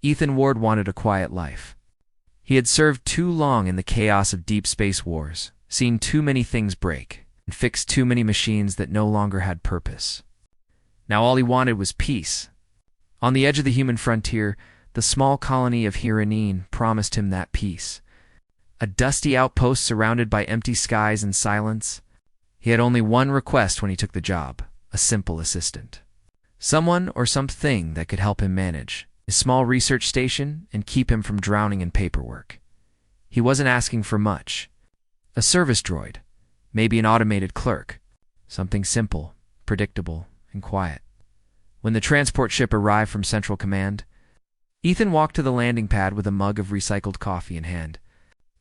Ethan Ward wanted a quiet life. He had served too long in the chaos of deep space wars, seen too many things break, and fixed too many machines that no longer had purpose. Now all he wanted was peace. On the edge of the human frontier, the small colony of Hiranine promised him that peace. A dusty outpost surrounded by empty skies and silence. He had only one request when he took the job: a simple assistant. Someone or something that could help him manage his small research station and keep him from drowning in paperwork. He wasn't asking for much. A service droid, maybe an automated clerk, something simple, predictable, and quiet. When the transport ship arrived from Central Command, Ethan walked to the landing pad with a mug of recycled coffee in hand.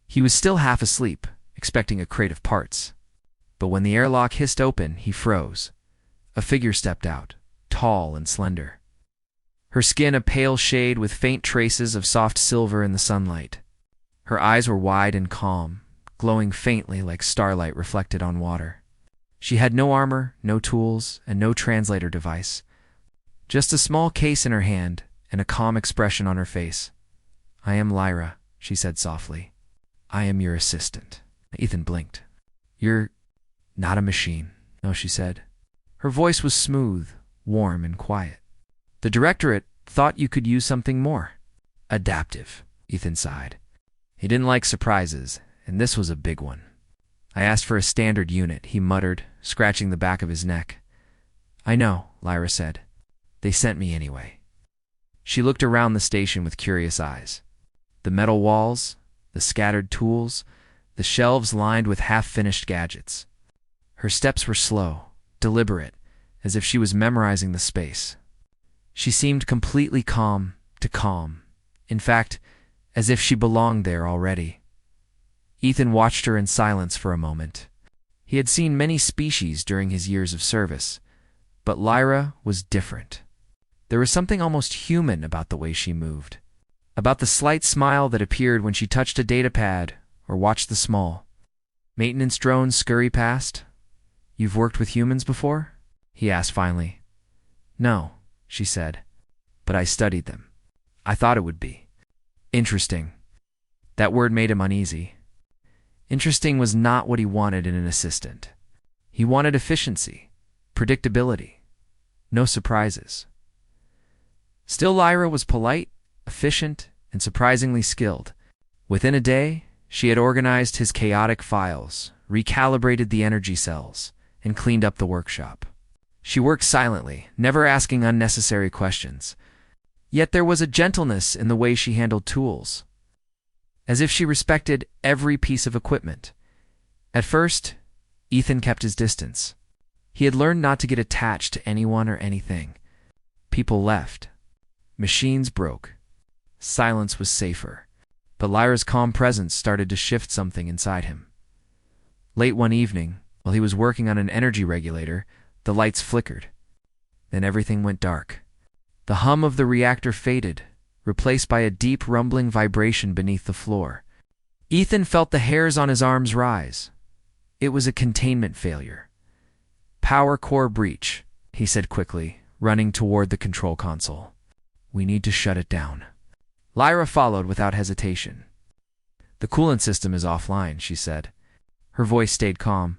He was still half asleep, expecting a crate of parts. But when the airlock hissed open, he froze. A figure stepped out, tall and slender. Her skin a pale shade with faint traces of soft silver in the sunlight. Her eyes were wide and calm, glowing faintly like starlight reflected on water. She had no armor, no tools, and no translator device. Just a small case in her hand and a calm expression on her face. "I am Lyra," she said softly. "I am your assistant." Ethan blinked. "You're not a machine." "No," she said. Her voice was smooth, warm, and quiet. "The directorate thought you could use something more." "Adaptive," Ethan sighed. He didn't like surprises, and this was a big one. "I asked for a standard unit," he muttered, scratching the back of his neck. "I know," Lyra said. "They sent me anyway." She looked around the station with curious eyes. The metal walls, the scattered tools, the shelves lined with half-finished gadgets. Her steps were slow, deliberate, as if she was memorizing the space. She seemed completely calm to calm. In fact, as if she belonged there already. Ethan watched her in silence for a moment. He had seen many species during his years of service, but Lyra was different. There was something almost human about the way she moved, about the slight smile that appeared when she touched a datapad or watched the small maintenance drones scurry past. "You've worked with humans before?" he asked finally. "No," she said, "but I studied them. I thought it would be interesting." That word made him uneasy. Interesting was not what he wanted in an assistant. He wanted efficiency, predictability, no surprises. Still, Lyra was polite, efficient, and surprisingly skilled. Within a day, she had organized his chaotic files, recalibrated the energy cells, and cleaned up the workshop. She worked silently, never asking unnecessary questions. Yet there was a gentleness in the way she handled tools, as if she respected every piece of equipment. At first, Ethan kept his distance. He had learned not to get attached to anyone or anything. People left. Machines broke. Silence was safer. But Lyra's calm presence started to shift something inside him. Late one evening, while he was working on an energy regulator, the lights flickered. Then everything went dark. The hum of the reactor faded, replaced by a deep rumbling vibration beneath the floor. Ethan felt the hairs on his arms rise. It was a containment failure. "Power core breach," he said quickly, running toward the control console. "We need to shut it down." Lyra followed without hesitation. "The coolant system is offline," she said. Her voice stayed calm,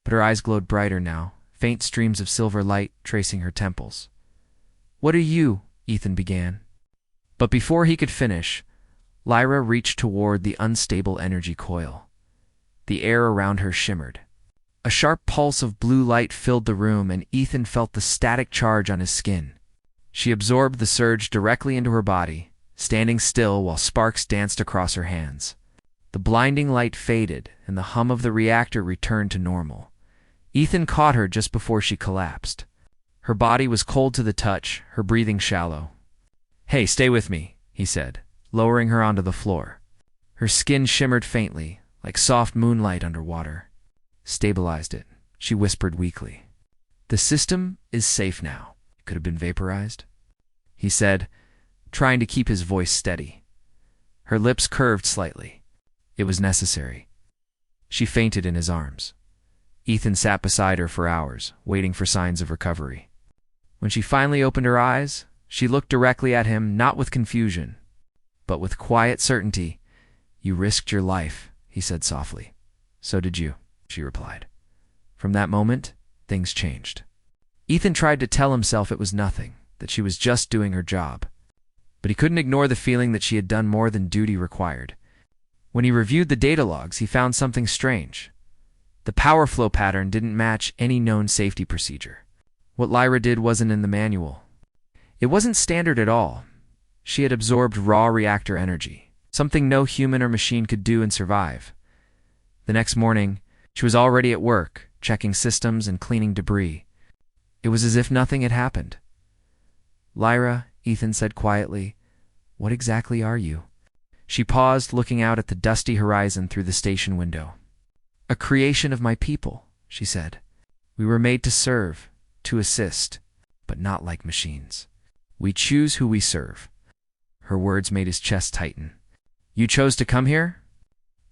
but her eyes glowed brighter now, faint streams of silver light tracing her temples. "What are you?" Ethan began. But before he could finish, Lyra reached toward the unstable energy coil. The air around her shimmered. A sharp pulse of blue light filled the room, and Ethan felt the static charge on his skin. She absorbed the surge directly into her body, standing still while sparks danced across her hands. The blinding light faded, and the hum of the reactor returned to normal. Ethan caught her just before she collapsed. Her body was cold to the touch, her breathing shallow. "Hey, stay with me," he said, lowering her onto the floor. Her skin shimmered faintly, like soft moonlight underwater. "Stabilized it," she whispered weakly. "The system is safe now. It could have been vaporized," he said, trying to keep his voice steady. Her lips curved slightly. It was necessary. She fainted in his arms. Ethan sat beside her for hours, waiting for signs of recovery. When she finally opened her eyes, She looked directly at him, not with confusion, but with quiet certainty. "You risked your life," he said softly. "So did you," she replied. From that moment, things changed. Ethan tried to tell himself it was nothing, that she was just doing her job. But he couldn't ignore the feeling that she had done more than duty required. When he reviewed the data logs, he found something strange. The power flow pattern didn't match any known safety procedure. What Lyra did wasn't in the manual. It wasn't standard at all. She had absorbed raw reactor energy, something no human or machine could do and survive. The next morning, she was already at work, checking systems and cleaning debris. It was as if nothing had happened. "Lyra," Ethan said quietly, "what exactly are you?" She paused, looking out at the dusty horizon through the station window. "A creation of my people," she said. "We were made to serve, to assist, but not like machines. We choose who we serve." Her words made his chest tighten. "You chose to come here?"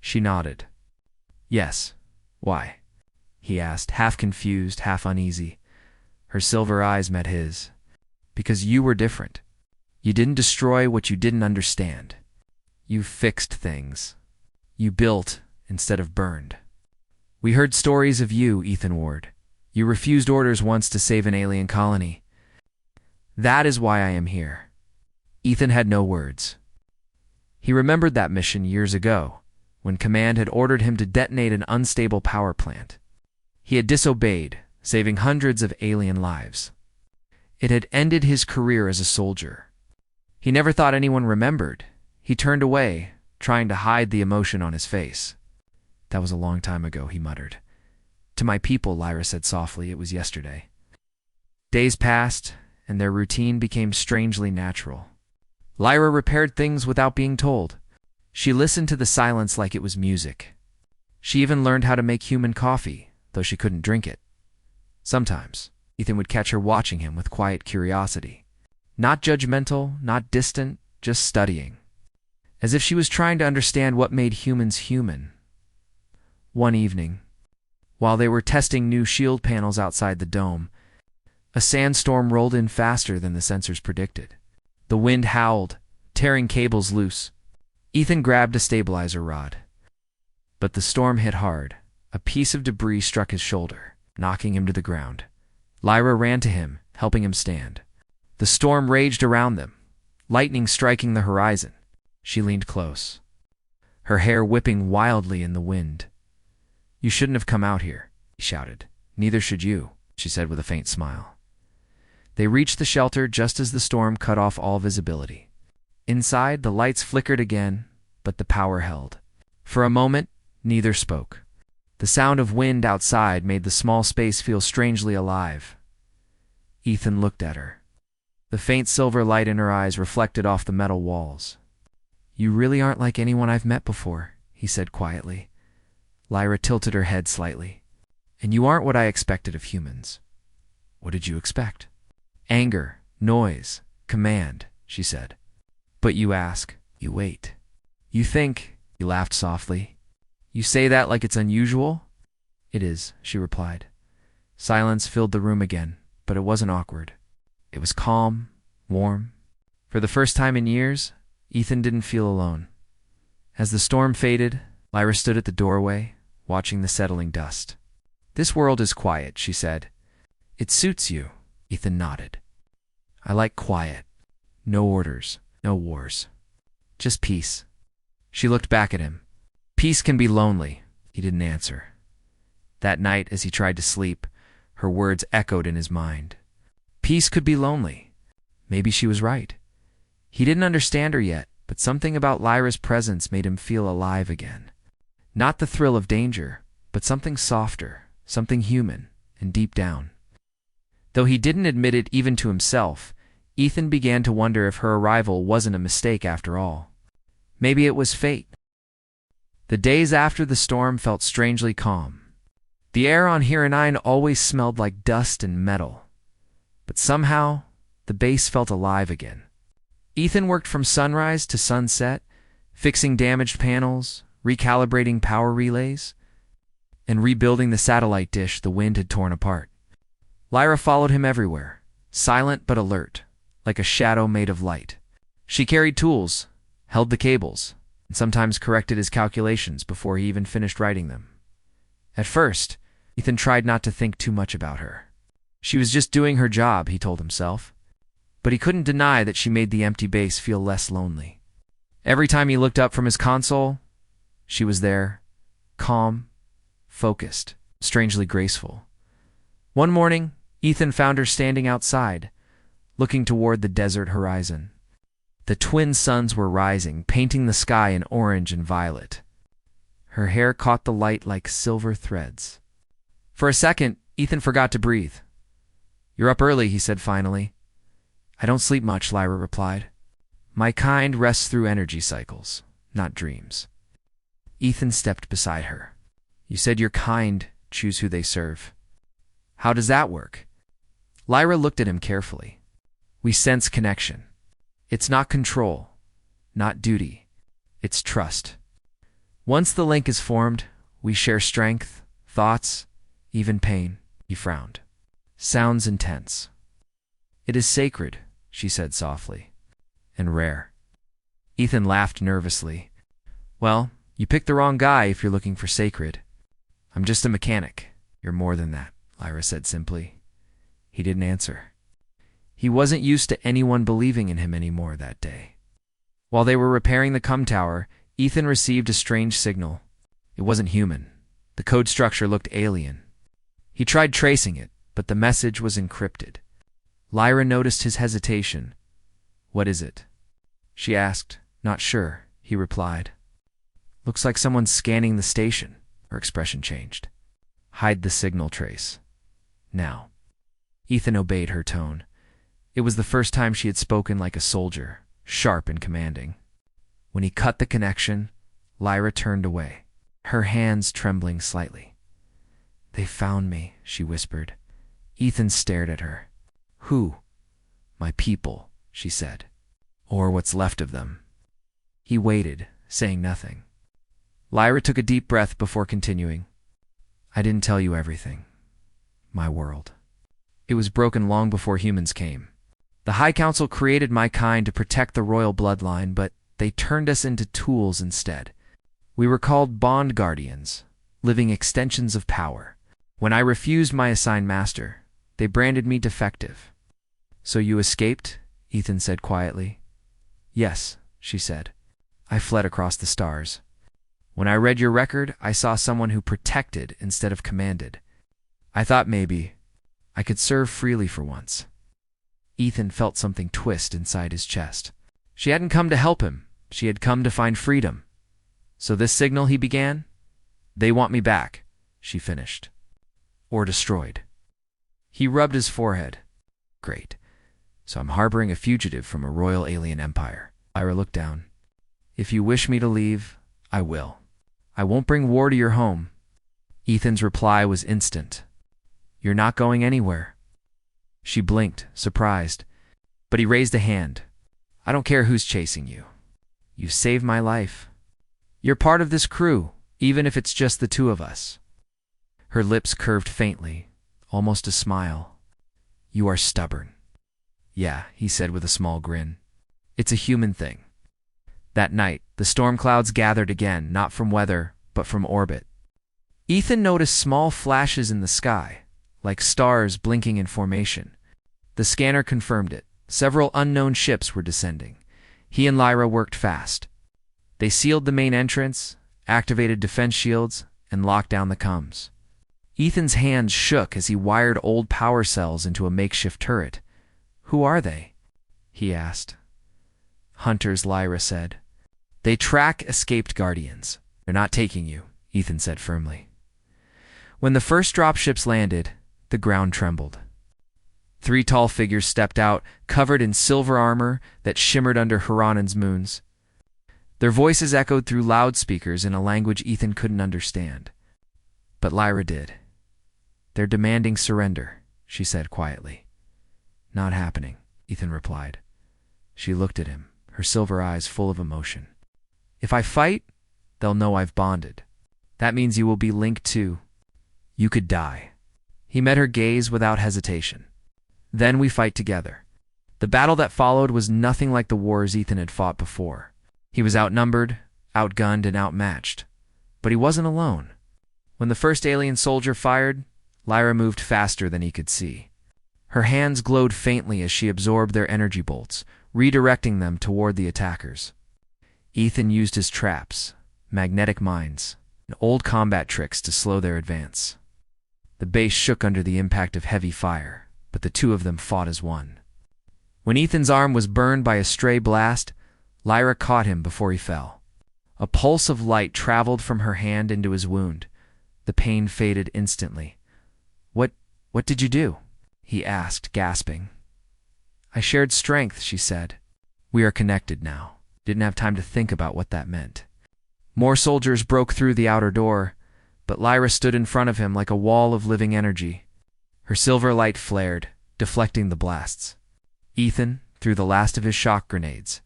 She nodded. "Yes. Why?" he asked, half confused, half uneasy. Her silver eyes met his. "Because you were different. You didn't destroy what you didn't understand. You fixed things. You built instead of burned. We heard stories of you, Ethan Ward. You refused orders once to save an alien colony. That is why I am here." Ethan had no words. He remembered that mission years ago, when Command had ordered him to detonate an unstable power plant. He had disobeyed, saving hundreds of alien lives. It had ended his career as a soldier. He never thought anyone remembered. He turned away, trying to hide the emotion on his face. "That was a long time ago," he muttered. "To my people," Lyra said softly, "it was yesterday." Days passed, and their routine became strangely natural. Lyra repaired things without being told. She listened to the silence like it was music. She even learned how to make human coffee, though she couldn't drink it. Sometimes, Ethan would catch her watching him with quiet curiosity. Not judgmental, not distant, just studying. As if she was trying to understand what made humans human. One evening, while they were testing new shield panels outside the dome, a sandstorm rolled in faster than the sensors predicted. The wind howled, tearing cables loose. Ethan grabbed a stabilizer rod. But the storm hit hard. A piece of debris struck his shoulder, knocking him to the ground. Lyra ran to him, helping him stand. The storm raged around them, lightning striking the horizon. She leaned close, her hair whipping wildly in the wind. "You shouldn't have come out here," he shouted. "Neither should you," she said with a faint smile. They reached the shelter just as the storm cut off all visibility. Inside, the lights flickered again, but the power held. For a moment, neither spoke. The sound of wind outside made the small space feel strangely alive. Ethan looked at her. The faint silver light in her eyes reflected off the metal walls. "You really aren't like anyone I've met before," he said quietly. Lyra tilted her head slightly. "And you aren't what I expected of humans." "What did you expect?" "Anger, noise, command," she said. "But you ask, you wait. You think," he laughed softly. "You say that like it's unusual?" "It is," she replied. Silence filled the room again, but it wasn't awkward. It was calm, warm. For the first time in years, Ethan didn't feel alone. As the storm faded, Lyra stood at the doorway, watching the settling dust. "This world is quiet," she said. "It suits you." Ethan nodded. "I like quiet. No orders, no wars. Just peace." She looked back at him. "Peace can be lonely." He didn't answer. That night, as he tried to sleep, her words echoed in his mind. Peace could be lonely. Maybe she was right. He didn't understand her yet, but something about Lyra's presence made him feel alive again. Not the thrill of danger, but something softer, something human, and deep down. Though he didn't admit it even to himself, Ethan began to wonder if her arrival wasn't a mistake after all. Maybe it was fate. The days after the storm felt strangely calm. The air on Hiranine always smelled like dust and metal. But somehow, the base felt alive again. Ethan worked from sunrise to sunset, fixing damaged panels, recalibrating power relays, and rebuilding the satellite dish the wind had torn apart. Lyra followed him everywhere, silent but alert, like a shadow made of light. She carried tools, held the cables, and sometimes corrected his calculations before he even finished writing them. At first, Ethan tried not to think too much about her. She was just doing her job, he told himself. But he couldn't deny that she made the empty base feel less lonely. Every time he looked up from his console, she was there, calm, focused, strangely graceful. One morning, Ethan found her standing outside, looking toward the desert horizon. The twin suns were rising, painting the sky in orange and violet. Her hair caught the light like silver threads. For a second, Ethan forgot to breathe. "You're up early," he said finally. "I don't sleep much," Lyra replied. "My kind rests through energy cycles, not dreams." Ethan stepped beside her. "You said your kind choose who they serve. How does that work?" Lyra looked at him carefully. "We sense connection. It's not control, not duty. It's trust. Once the link is formed, we share strength, thoughts, even pain." He frowned. "Sounds intense." "It is sacred," she said softly, "and rare." Ethan laughed nervously. "Well, you picked the wrong guy if you're looking for sacred. I'm just a mechanic." "You're more than that," Lyra said simply. He didn't answer. He wasn't used to anyone believing in him anymore that day. While they were repairing the cum tower, Ethan received a strange signal. It wasn't human. The code structure looked alien. He tried tracing it, but the message was encrypted. Lyra noticed his hesitation. "What is it?" she asked. "Not sure," he replied. "Looks like someone's scanning the station." Her expression changed. "Hide the signal trace. Now." Ethan obeyed her tone. It was the first time she had spoken like a soldier, sharp and commanding. When he cut the connection, Lyra turned away, her hands trembling slightly. "They found me," she whispered. Ethan stared at her. "Who?" "My people," she said. "Or what's left of them." He waited, saying nothing. Lyra took a deep breath before continuing. "I didn't tell you everything. My world. It was broken long before humans came. The High Council created my kind to protect the royal bloodline, but they turned us into tools instead. We were called bond guardians, living extensions of power. When I refused my assigned master, they branded me defective." "So you escaped?" Ethan said quietly. "Yes," she said. "I fled across the stars. When I read your record, I saw someone who protected instead of commanded. I thought maybe I could serve freely for once." Ethan felt something twist inside his chest. She hadn't come to help him. She had come to find freedom. "So this signal," he began. "They want me back," she finished. "Or destroyed." He rubbed his forehead. "Great. So I'm harboring a fugitive from a royal alien empire." Lyra looked down. "If you wish me to leave, I will. I won't bring war to your home." Ethan's reply was instant. "You're not going anywhere." She blinked, surprised, but he raised a hand. "I don't care who's chasing you. You've saved my life. You're part of this crew, even if it's just the two of us." Her lips curved faintly, almost a smile. "You are stubborn." "Yeah," he said with a small grin. "It's a human thing." That night, the storm clouds gathered again, not from weather, but from orbit. Ethan noticed small flashes in the sky, like stars blinking in formation. The scanner confirmed it. Several unknown ships were descending. He and Lyra worked fast. They sealed the main entrance, activated defense shields, and locked down the comms. Ethan's hands shook as he wired old power cells into a makeshift turret. "Who are they?" he asked. "Hunters," Lyra said. "They track escaped guardians. They're not taking you," Ethan said firmly. When the first dropships landed, the ground trembled. 3 tall figures stepped out, covered in silver armor that shimmered under Haranan's moons. Their voices echoed through loudspeakers in a language Ethan couldn't understand. But Lyra did. "They're demanding surrender," she said quietly. "Not happening," Ethan replied. She looked at him, her silver eyes full of emotion. "If I fight, they'll know I've bonded. That means you will be linked too. You could die." He met her gaze without hesitation. "Then we fight together. The battle that followed was nothing like the wars Ethan had fought before. He was outnumbered, outgunned, and outmatched. But he wasn't alone. When the first alien soldier fired, Lyra moved faster than he could see. Her hands glowed faintly as she absorbed their energy bolts, redirecting them toward the attackers. Ethan used his traps, magnetic mines, and old combat tricks to slow their advance. The base shook under the impact of heavy fire, but the two of them fought as one. When Ethan's arm was burned by a stray blast, Lyra caught him before he fell. A pulse of light traveled from her hand into his wound. The pain faded instantly. What did you do?" he asked, gasping. "I shared strength," she said. "We are connected now." Didn't have time to think about what that meant. More soldiers broke through the outer door, but Lyra stood in front of him like a wall of living energy. Her silver light flared, deflecting the blasts. Ethan threw the last of his shock grenades,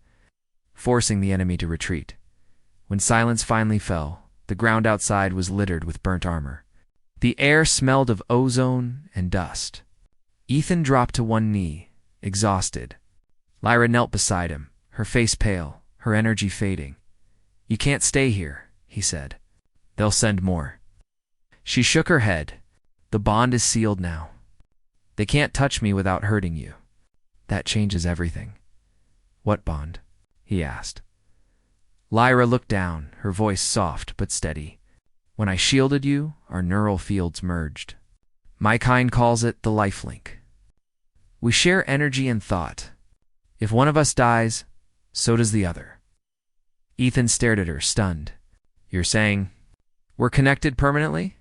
forcing the enemy to retreat. When silence finally fell, the ground outside was littered with burnt armor. The air smelled of ozone and dust. Ethan dropped to one knee, exhausted. Lyra knelt beside him, her face pale, her energy fading. "You can't stay here," he said. "They'll send more." She shook her head. "The bond is sealed now. They can't touch me without hurting you. That changes everything." "What bond?" he asked. Lyra looked down, her voice soft but steady. "When I shielded you, our neural fields merged. My kind calls it the life link. We share energy and thought. If one of us dies, so does the other." Ethan stared at her, stunned. "You're saying we're connected permanently?"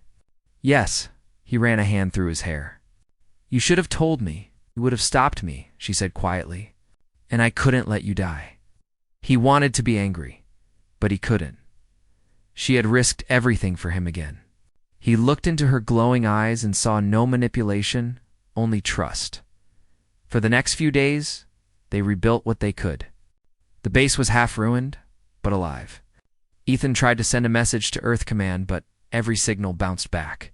"Yes." He ran a hand through his hair. "You should have told me. You would have stopped me," she said quietly. "And I couldn't let you die." He wanted to be angry, but he couldn't. She had risked everything for him again. He looked into her glowing eyes and saw no manipulation, only trust. For the next few days, they rebuilt what they could. The base was half ruined, but alive. Ethan tried to send a message to Earth Command, but every signal bounced back.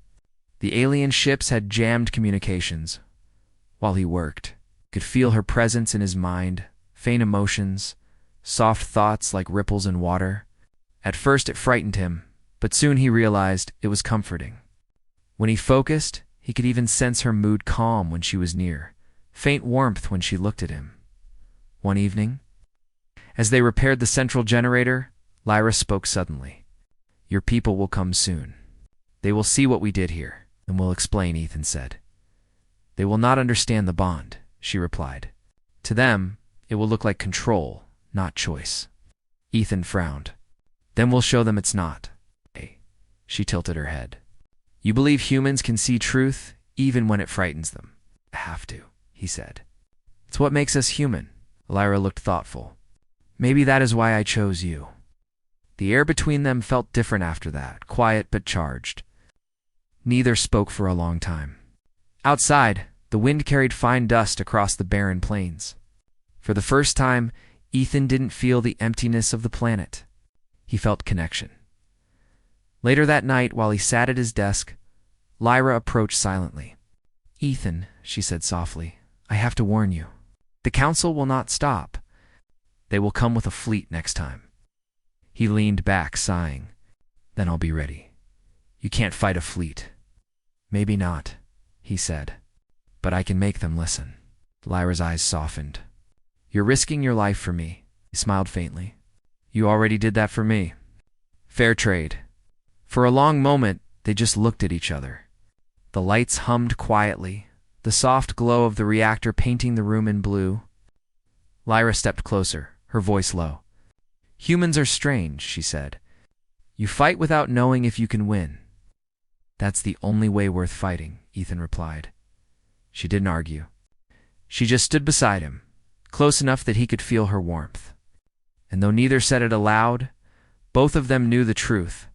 The alien ships had jammed communications. While he worked, he could feel her presence in his mind, faint emotions, soft thoughts like ripples in water. At first it frightened him, but soon he realized it was comforting. When he focused, he could even sense her mood calm when she was near, faint warmth when she looked at him. One evening, as they repaired the central generator, Lyra spoke suddenly. "Your people will come soon. They will see what we did here, and will explain," Ethan said. "They will not understand the bond," she replied. "To them, it will look like control, not choice." Ethan frowned. "Then we'll show them it's not." She tilted her head. "You believe humans can see truth even when it frightens them?" "I have to," he said. "It's what makes us human." Lyra looked thoughtful. "Maybe that is why I chose you." The air between them felt different after that, quiet but charged. Neither spoke for a long time. Outside, the wind carried fine dust across the barren plains. For the first time, Ethan didn't feel the emptiness of the planet. He felt connection. Later that night, while he sat at his desk, Lyra approached silently. "Ethan," she said softly, "I have to warn you. The Council will not stop. They will come with a fleet next time." He leaned back, sighing. "Then I'll be ready. You can't fight a fleet." "Maybe not," he said. "But I can make them listen." Lyra's eyes softened. "You're risking your life for me," he smiled faintly. "You already did that for me." Fair trade. For a long moment, they just looked at each other. The lights hummed quietly, the soft glow of the reactor painting the room in blue. Lyra stepped closer, her voice low. "Humans are strange," she said. "You fight without knowing if you can win." "That's the only way worth fighting," Ethan replied. She didn't argue. She just stood beside him, close enough that he could feel her warmth. And though neither said it aloud, both of them knew the truth.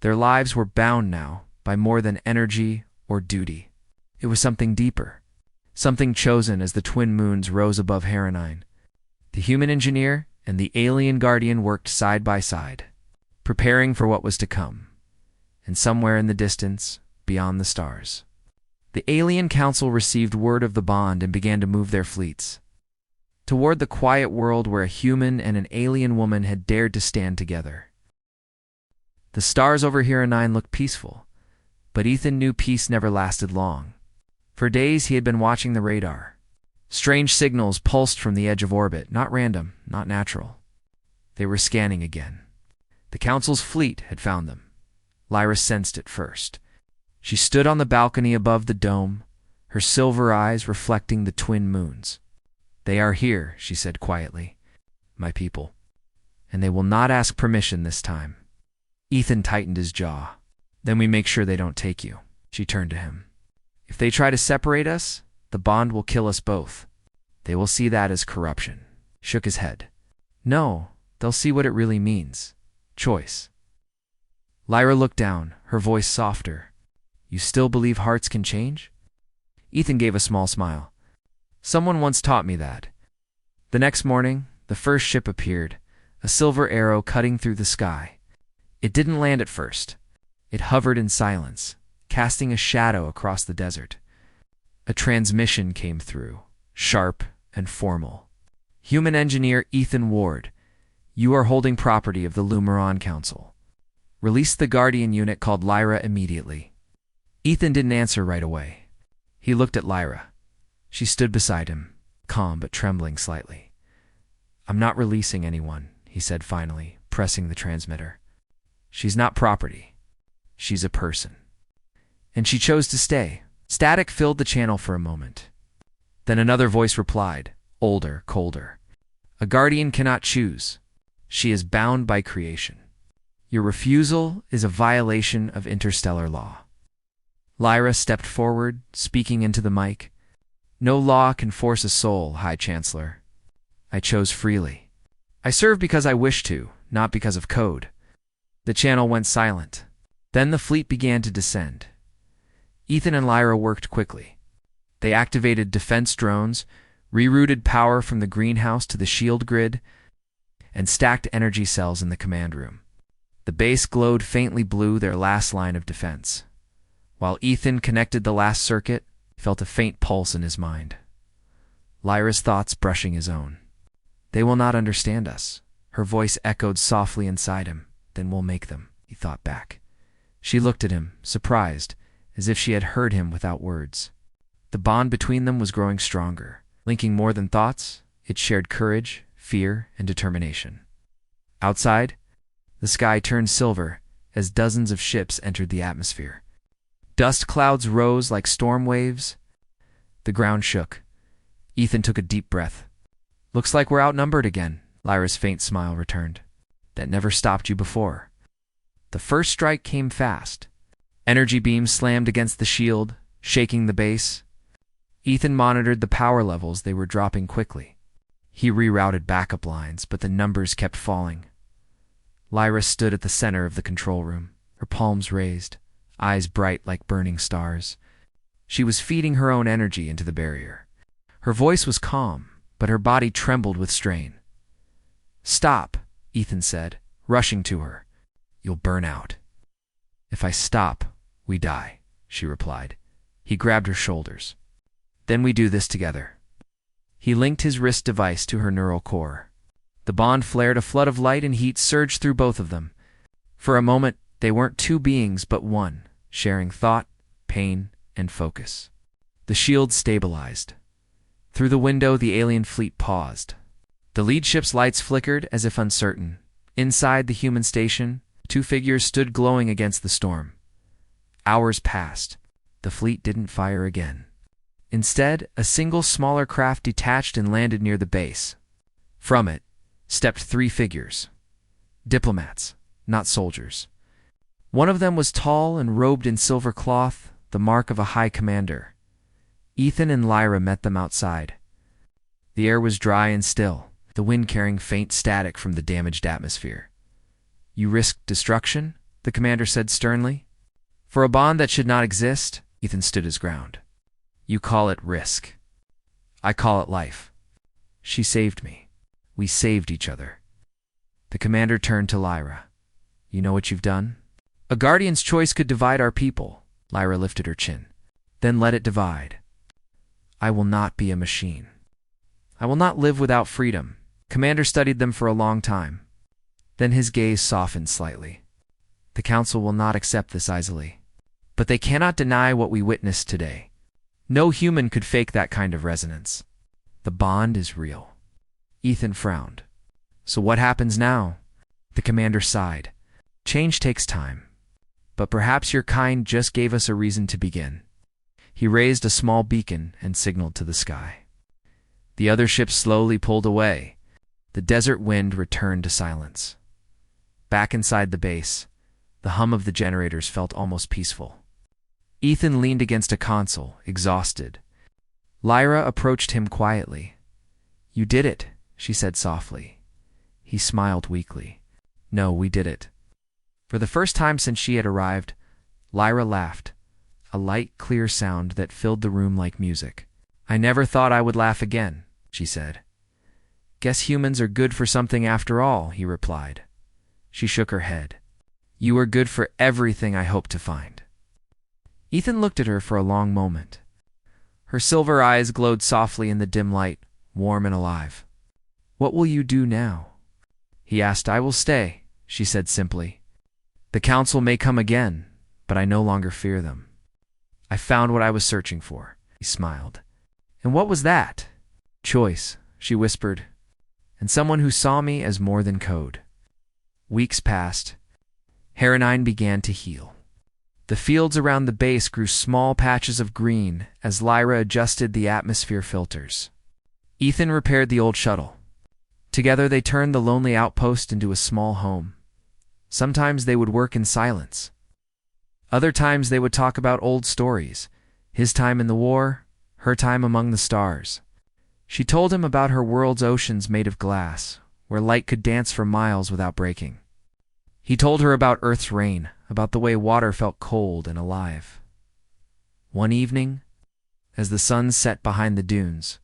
Their lives were bound now by more than energy or duty. It was something deeper, something chosen as the twin moons rose above Heronine. The human engineer and the alien guardian worked side by side, preparing for what was to come. And somewhere in the distance, beyond the stars, the alien council received word of the bond and began to move their fleets. toward the quiet world where a human and an alien woman had dared to stand together. The stars over Humanine looked peaceful, but Ethan knew peace never lasted long. For days he had been watching the radar. Strange signals pulsed from the edge of orbit, not random, not natural. They were scanning again. The Council's fleet had found them. Lyra sensed it first. She stood on the balcony above the dome, her silver eyes reflecting the twin moons. "They are here," she said quietly, "my people. And they will not ask permission this time." Ethan tightened his jaw. "Then we make sure they don't take you." She turned to him. "If they try to separate us, the bond will kill us both. They will see that as corruption." He shook his head. "No, they'll see what it really means. Choice." Lyra looked down, her voice softer. "You still believe hearts can change?" Ethan gave a small smile. "Someone once taught me that." The next morning, the first ship appeared, a silver arrow cutting through the sky. It didn't land at first. It hovered in silence, casting a shadow across the desert. A transmission came through, sharp and formal. "Human engineer Ethan Ward, you are holding property of the Lumeron Council. Release the Guardian unit called Lyra immediately." Ethan didn't answer right away. He looked at Lyra. She stood beside him, calm but trembling slightly. "I'm not releasing anyone," he said finally, pressing the transmitter. "She's not property. She's a person." And she chose to stay. Static filled the channel for a moment. Then another voice replied, older, colder. "A guardian cannot choose. She is bound by creation. Your refusal is a violation of interstellar law." Lyra stepped forward, speaking into the mic. "No law can force a soul, High Chancellor. I chose freely. I serve because I wish to, not because of code." The channel went silent. Then the fleet began to descend. Ethan and Lyra worked quickly. They activated defense drones, rerouted power from the greenhouse to the shield grid, and stacked energy cells in the command room. The base glowed faintly blue, their last line of defense. While Ethan connected the last circuit, he felt a faint pulse in his mind. Lyra's thoughts brushing his own. "They will not understand us." Her voice echoed softly inside him. "Then we'll make them," he thought back. She looked at him, surprised, as if she had heard him without words. The bond between them was growing stronger. Linking more than thoughts, it shared courage, fear, and determination. Outside, the sky turned silver as dozens of ships entered the atmosphere. Dust clouds rose like storm waves. The ground shook. Ethan took a deep breath. "Looks like we're outnumbered again." Lyra's faint smile returned. "That never stopped you before." The first strike came fast. Energy beams slammed against the shield, shaking the base. Ethan monitored the power levels. They were dropping quickly. He rerouted backup lines, but the numbers kept falling. Lyra stood at the center of the control room, her palms raised, eyes bright like burning stars. She was feeding her own energy into the barrier. Her voice was calm, but her body trembled with strain. "Stop," Ethan said, rushing to her. "You'll burn out." "If I stop, we die," she replied. He grabbed her shoulders. "Then we do this together." He linked his wrist device to her neural core. The bond flared, a flood of light and heat surged through both of them. For a moment, they weren't two beings but one, sharing thought, pain, and focus. The shield stabilized. Through the window, the alien fleet paused. The lead ship's lights flickered as if uncertain. Inside the human station, two figures stood glowing against the storm. Hours passed. The fleet didn't fire again. Instead, a single smaller craft detached and landed near the base. From it stepped three figures. Diplomats, not soldiers. One of them was tall and robed in silver cloth, the mark of a high commander. Ethan and Lyra met them outside. The air was dry and still, the wind carrying faint static from the damaged atmosphere. "You risked destruction?" the commander said sternly. "For a bond that should not exist," Ethan stood his ground. "You call it risk. I call it life. She saved me. We saved each other." The commander turned to Lyra. "You know what you've done? A guardian's choice could divide our people." Lyra lifted her chin. "Then let it divide. I will not be a machine." I will not live without freedom. Commander studied them for a long time. Then his gaze softened slightly. The Council will not accept this easily. But they cannot deny what we witnessed today. No human could fake that kind of resonance. The bond is real. Ethan frowned. So what happens now? The commander sighed. Change takes time. But perhaps your kind just gave us a reason to begin. He raised a small beacon and signaled to the sky. The other ships slowly pulled away. The desert wind returned to silence. Back inside the base, the hum of the generators felt almost peaceful. Ethan leaned against a console, exhausted. Lyra approached him quietly. You did it, she said softly. He smiled weakly. No, we did it. For the first time since she had arrived, Lyra laughed, a light, clear sound that filled the room like music. I never thought I would laugh again, she said. Guess humans are good for something after all, he replied. She shook her head. You are good for everything I hope to find. Ethan looked at her for a long moment. Her silver eyes glowed softly in the dim light, warm and alive. What will you do now? He asked. I will stay, she said simply. The Council may come again, but I no longer fear them. I found what I was searching for, he smiled. And what was that? Choice, she whispered, and someone who saw me as more than code. Weeks passed. Heronine began to heal. The fields around the base grew small patches of green as Lyra adjusted the atmosphere filters. Ethan repaired the old shuttle. Together they turned the lonely outpost into a small home. Sometimes they would work in silence. Other times they would talk about old stories, his time in the war, her time among the stars. She told him about her world's oceans made of glass, where light could dance for miles without breaking. He told her about Earth's rain, about the way water felt cold and alive. One evening, as the sun set behind the dunes,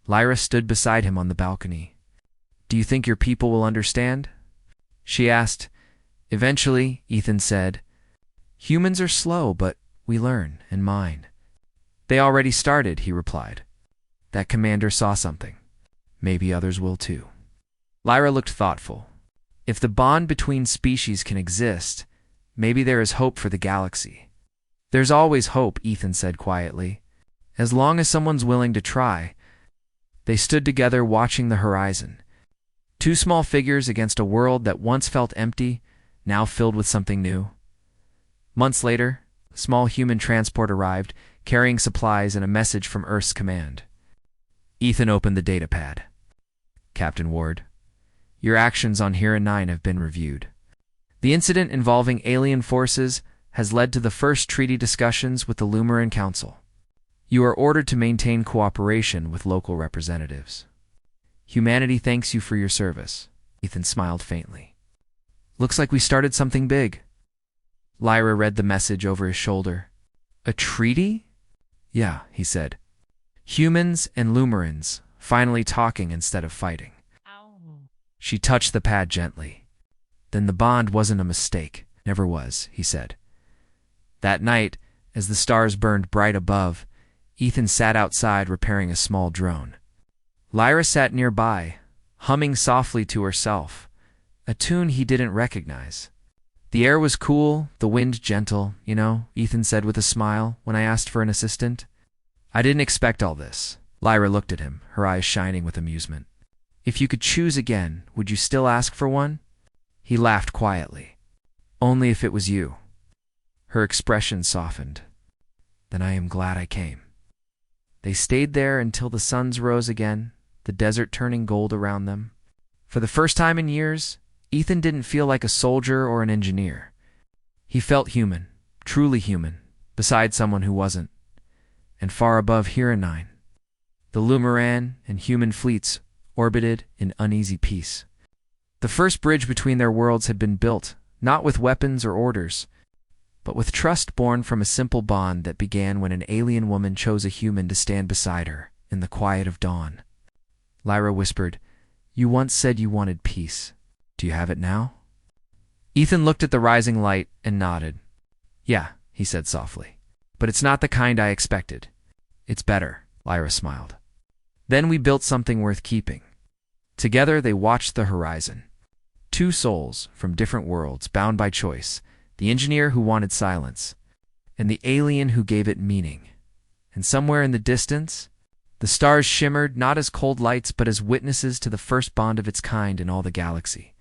Lyra stood beside him on the balcony. Do you think your people will understand? She asked. Eventually, Ethan said, humans are slow, but we learn and mine. They already started, he replied. That commander saw something. Maybe others will too. Lyra looked thoughtful. If the bond between species can exist, maybe there is hope for the galaxy. There's always hope, Ethan said quietly. As long as someone's willing to try. They stood together watching the horizon. Two small figures against a world that once felt empty, now filled with something new. Months later, a small human transport arrived, carrying supplies and a message from Earth's command. Ethan opened the datapad. Captain Ward, your actions on Hera 9 have been reviewed. The incident involving alien forces has led to the first treaty discussions with the Lumaran Council. You are ordered to maintain cooperation with local representatives. Humanity thanks you for your service. Ethan smiled faintly. Looks like we started something big. Lyra read the message over his shoulder. A treaty? Yeah, he said. Humans and Lumarans finally talking instead of fighting. She touched the pad gently. Then the bond wasn't a mistake. Never was, he said. That night, as the stars burned bright above, Ethan sat outside repairing a small drone. Lyra sat nearby, humming softly to herself, a tune he didn't recognize. The air was cool, the wind gentle, Ethan said with a smile when I asked for an assistant. I didn't expect all this. Lyra looked at him, her eyes shining with amusement. If you could choose again, would you still ask for one? He laughed quietly. Only if it was you. Her expression softened. Then I am glad I came. They stayed there until the suns rose again, the desert turning gold around them. For the first time in years, Ethan didn't feel like a soldier or an engineer. He felt human, truly human, beside someone who wasn't. And far above Hera 9, the Lumaran and human fleets orbited in uneasy peace. The first bridge between their worlds had been built, not with weapons or orders, but with trust born from a simple bond that began when an alien woman chose a human to stand beside her in the quiet of dawn. Lyra whispered, You once said you wanted peace. Do you have it now? Ethan looked at the rising light and nodded. Yeah, he said softly. But it's not the kind I expected. It's better, Lyra smiled. Then we built something worth keeping. Together they watched the horizon. Two souls from different worlds, bound by choice, the engineer who wanted silence, and the alien who gave it meaning. And somewhere in the distance, the stars shimmered not as cold lights but as witnesses to the first bond of its kind in all the galaxy.